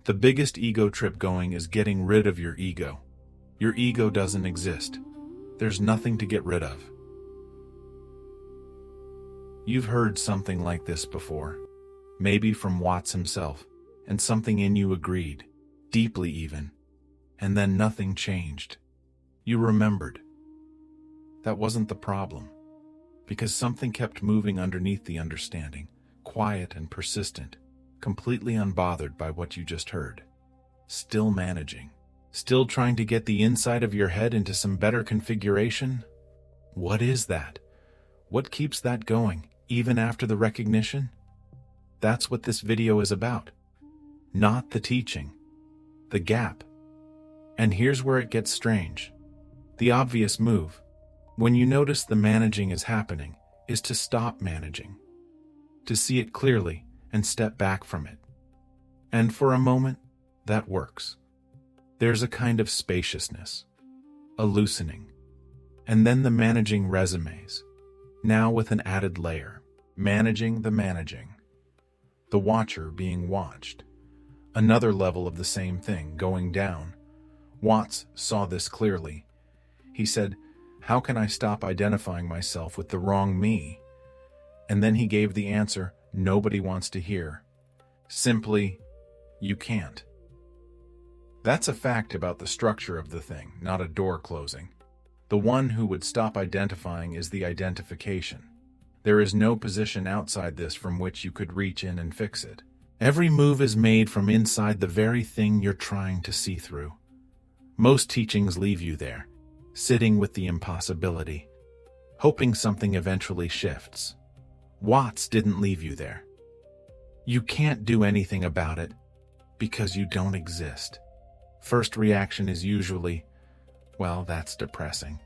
The biggest ego trip going is getting rid of your ego. Your ego doesn't exist. There's nothing to get rid of. You've heard something like this before, maybe from Watts himself, and something in you agreed, deeply even, and then nothing changed. You remembered. That wasn't the problem, because something kept moving underneath the understanding, quiet and persistent, completely unbothered by what you just heard. Still managing, still trying to get the inside of your head into some better configuration. What is that? What keeps that going, even after the recognition? That's what this video is about. Not the teaching, the gap. And here's where it gets strange. The obvious move, when you notice the managing is happening, is to stop managing, to see it clearly and step back from it. And for a moment, that works. There's a kind of spaciousness, a loosening, and then the managing resumes, now with an added layer, managing the managing, the watcher being watched. Another level of the same thing going down. Watts saw this clearly. He said, "How can I stop identifying myself with the wrong me?" And then he gave the answer nobody wants to hear. Simply, you can't. That's a fact about the structure of the thing, not a door closing. The one who would stop identifying is the identification. There is no position outside this from which you could reach in and fix it. Every move is made from inside the very thing you're trying to see through. Most teachings leave you there, sitting with the impossibility, hoping something eventually shifts. Watts didn't leave you there. You can't do anything about it because you don't exist. First reaction is usually, well, that's depressing.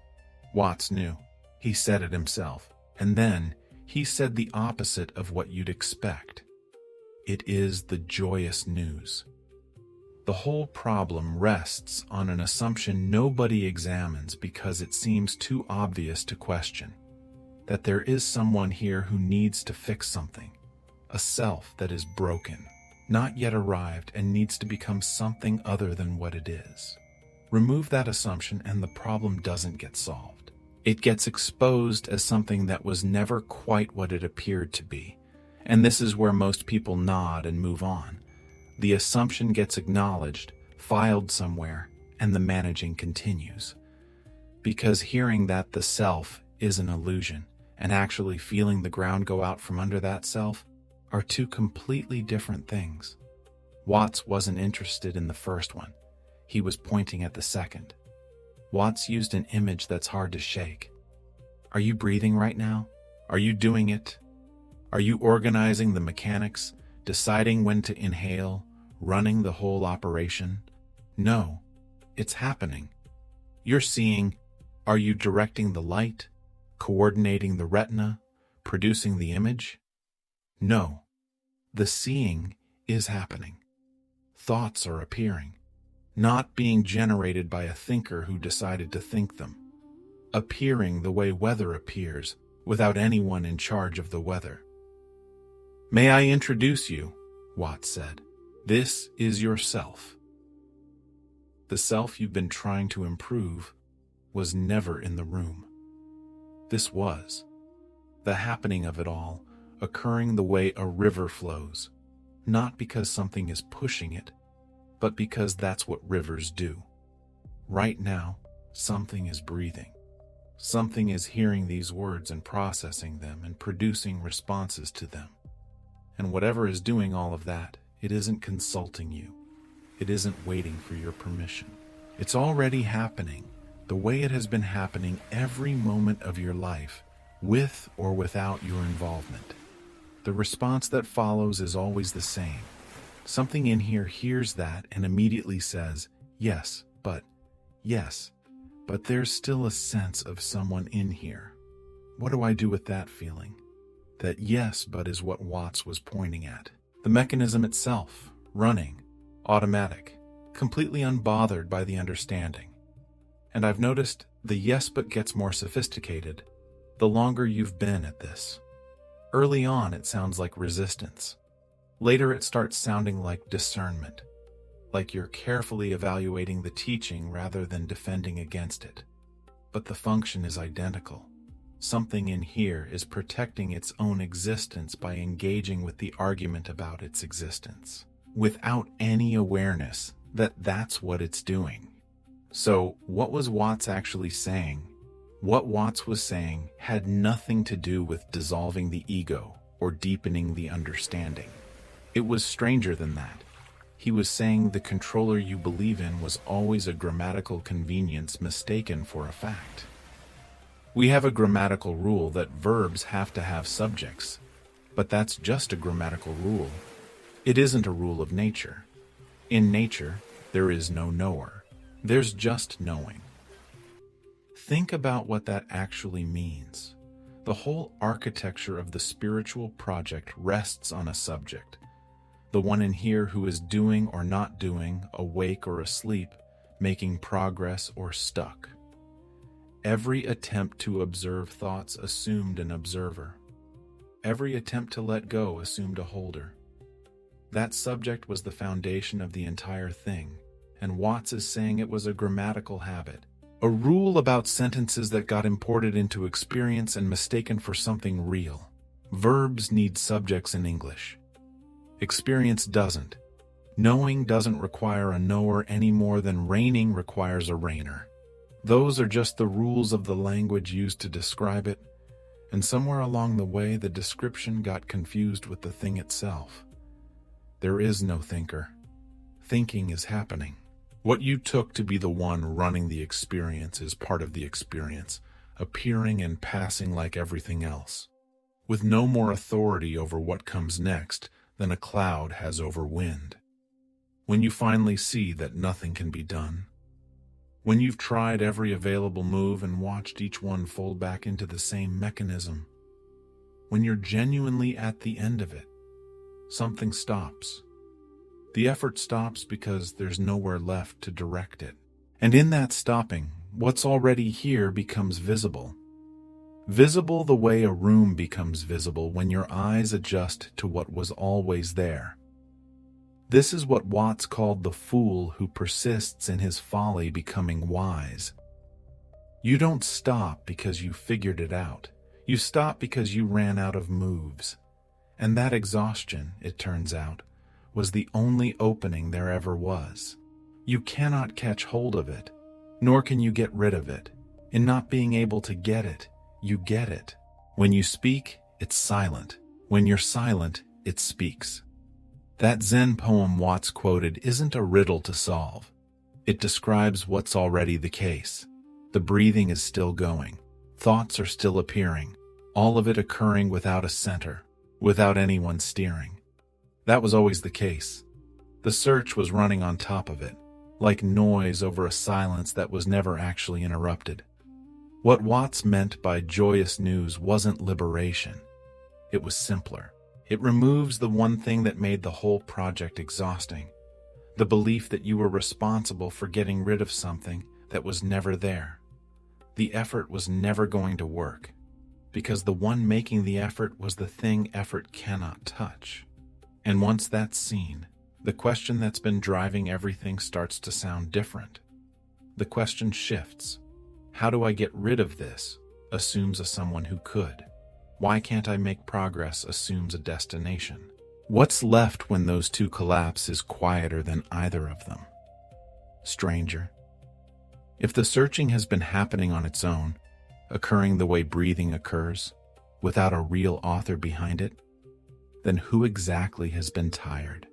Watts knew. He said it himself. And then he said the opposite of what you'd expect. It is the joyous news. The whole problem rests on an assumption nobody examines because it seems too obvious to question. That there is someone here who needs to fix something. A self that is broken, not yet arrived, and needs to become something other than what it is. Remove that assumption and the problem doesn't get solved. It gets exposed as something that was never quite what it appeared to be. And this is where most people nod and move on. The assumption gets acknowledged, filed somewhere, and the managing continues. Because hearing that the self is an illusion, and actually feeling the ground go out from under that self, are two completely different things. Watts wasn't interested in the first one. He was pointing at the second. Watts used an image that's hard to shake. Are you breathing right now? Are you doing it? Are you organizing the mechanics, deciding when to inhale, running the whole operation? No, it's happening. You're seeing, are you directing the light, coordinating the retina, producing the image? No, the seeing is happening. Thoughts are appearing, not being generated by a thinker who decided to think them. Appearing the way weather appears, without anyone in charge of the weather. May I introduce you, Watts said. This is yourself. The self you've been trying to improve was never in the room. This was the happening of it all, occurring the way a river flows, not because something is pushing it, but because that's what rivers do. Right now, something is breathing. Something is hearing these words and processing them and producing responses to them. And whatever is doing all of that, it isn't consulting you. It isn't waiting for your permission. It's already happening, the way it has been happening every moment of your life, with or without your involvement. The response that follows is always the same. Something in here hears that and immediately says, yes, but there's still a sense of someone in here. What do I do with that feeling? That yes, but is what Watts was pointing at. The mechanism itself, running, automatic, completely unbothered by the understanding. And I've noticed the yes but gets more sophisticated the longer you've been at this. Early on it sounds like resistance. Later it starts sounding like discernment. like you're carefully evaluating the teaching rather than defending against it. But the function is identical. Something in here is protecting its own existence by engaging with the argument about its existence, without any awareness that that's what it's doing. So, what was Watts actually saying? What Watts was saying had nothing to do with dissolving the ego or deepening the understanding. It was stranger than that. He was saying the controller you believe in was always a grammatical convenience mistaken for a fact. We have a grammatical rule that verbs have to have subjects, but that's just a grammatical rule. It isn't a rule of nature. In nature, there is no knower. There's just knowing. Think about what that actually means. The whole architecture of the spiritual project rests on a subject. The one in here who is doing or not doing, awake or asleep, making progress or stuck. Every attempt to observe thoughts assumed an observer. Every attempt to let go assumed a holder. That subject was the foundation of the entire thing, and Watts is saying it was a grammatical habit, a rule about sentences that got imported into experience and mistaken for something real. Verbs need subjects in English. Experience doesn't. Knowing doesn't require a knower any more than raining requires a rainer. Those are just the rules of the language used to describe it, and somewhere along the way the description got confused with the thing itself. There is no thinker. Thinking is happening. What you took to be the one running the experience is part of the experience, appearing and passing like everything else, with no more authority over what comes next than a cloud has over wind. When you finally see that nothing can be done, when you've tried every available move and watched each one fold back into the same mechanism, when you're genuinely at the end of it, something stops. The effort stops because there's nowhere left to direct it. And in that stopping, what's already here becomes visible. Visible the way a room becomes visible when your eyes adjust to what was always there. This is what Watts called the fool who persists in his folly becoming wise. You don't stop because you figured it out. You stop because you ran out of moves. And that exhaustion, it turns out, was the only opening there ever was. You cannot catch hold of it, nor can you get rid of it. In not being able to get it, you get it. When you speak, it's silent. When you're silent, it speaks. That Zen poem Watts quoted isn't a riddle to solve. It describes what's already the case. The breathing is still going. Thoughts are still appearing. All of it occurring without a center, without anyone steering. That was always the case. The search was running on top of it, like noise over a silence that was never actually interrupted. What Watts meant by joyous news wasn't liberation. It was simpler. It removes the one thing that made the whole project exhausting, the belief that you were responsible for getting rid of something that was never there. The effort was never going to work, because the one making the effort was the thing effort cannot touch. And once that's seen, the question that's been driving everything starts to sound different. The question shifts. How do I get rid of this? Assumes a someone who could. Why can't I make progress? Assumes a destination. What's left when those two collapse is quieter than either of them. Stranger. If the searching has been happening on its own, occurring the way breathing occurs, without a real author behind it, then who exactly has been tired?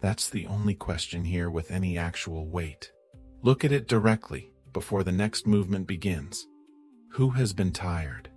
That's the only question here with any actual weight. Look at it directly before the next movement begins. Who has been tired?